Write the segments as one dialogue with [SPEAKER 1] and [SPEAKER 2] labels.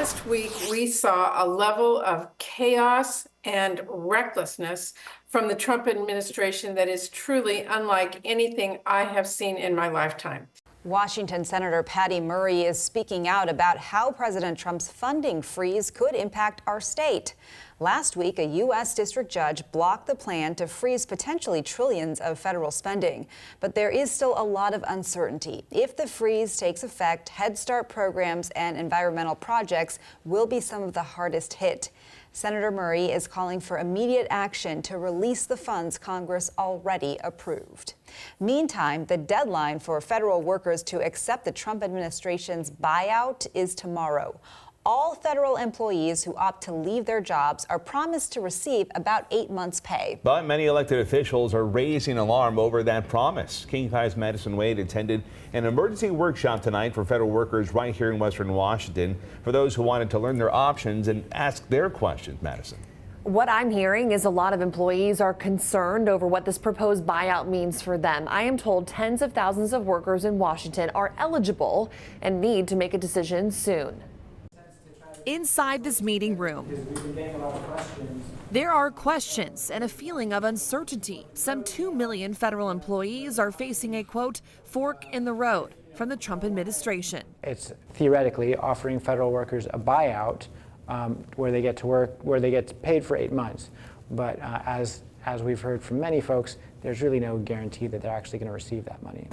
[SPEAKER 1] Last week, we saw a level of chaos and recklessness from the Trump administration that is truly unlike anything I have seen in my lifetime.
[SPEAKER 2] Washington Senator Patty Murray is speaking out about how President Trump's funding freeze could impact our state. Last week, a U.S. district judge blocked the plan to freeze potentially trillions of federal spending. But there is still a lot of uncertainty. If the freeze takes effect, Head Start programs and environmental projects will be some of the hardest hit. Senator Murray is calling for immediate action to release the funds Congress already approved. Meantime, the deadline for federal workers to accept the Trump administration's buyout is tomorrow. All federal employees who opt to leave their jobs are promised to receive about 8 months' pay.
[SPEAKER 3] But many elected officials are raising alarm over that promise. King 5's Madison Wade attended an emergency workshop tonight for federal workers right here in Western Washington for those who wanted to learn their options and ask their questions. Madison.
[SPEAKER 4] What I'm hearing is a lot of employees are concerned over what this proposed buyout means for them. I am told tens of thousands of workers in Washington are eligible and need to make a decision soon.
[SPEAKER 5] Inside this meeting room, there are questions and a feeling of uncertainty. Some 2 million federal employees are facing a, quote, fork in the road from the Trump administration.
[SPEAKER 6] It's theoretically offering federal workers a buyout where they get to work, where they get paid for 8 months. But as we've heard from many folks, there's really no guarantee that they're actually going to receive that money.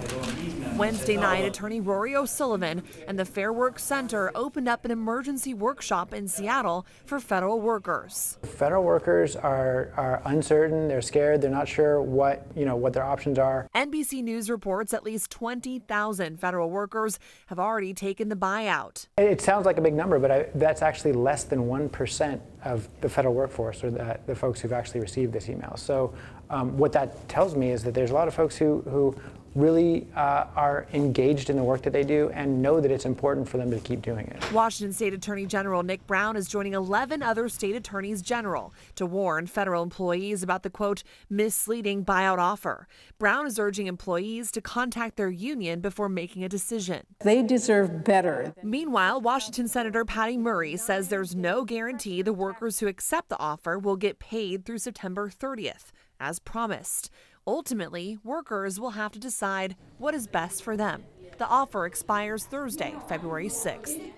[SPEAKER 5] Wednesday night, attorney Rory O'Sullivan and the Fair Work Center opened up an emergency workshop in Seattle for federal workers.
[SPEAKER 6] Federal workers are uncertain, they're scared, they're not sure what their options are.
[SPEAKER 5] NBC News reports at least 20,000 federal workers have already taken the buyout.
[SPEAKER 6] It sounds like a big number, but that's actually less than 1% of the federal workforce, or the folks who've actually received this email. So what that tells me is that there's a lot of folks who really are engaged in the work that they do and know that it's important for them to keep doing it.
[SPEAKER 5] Washington State Attorney General Nick Brown is joining 11 other state attorneys general to warn federal employees about the, quote, misleading buyout offer. Brown is urging employees to contact their union before making a decision.
[SPEAKER 1] They deserve better.
[SPEAKER 5] Meanwhile, Washington Senator Patty Murray says there's no guarantee the workers who accept the offer will get paid through September 30th, as promised. Ultimately, workers will have to decide what is best for them. The offer expires Thursday, February 6th.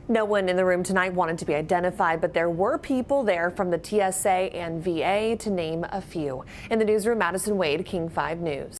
[SPEAKER 4] No one in the room tonight wanted to be identified, but there were people there from the TSA and VA, to name a few. In the newsroom, Madison Wade, King 5 News.